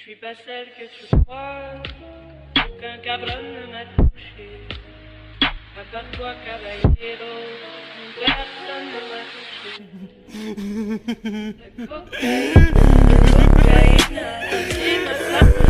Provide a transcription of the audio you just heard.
Je suis pas celle que tu crois, aucun cabron ne m'a touché. À part toi, caballero, personne ne m'a touché. La cocaïne, la cocaïne, elle me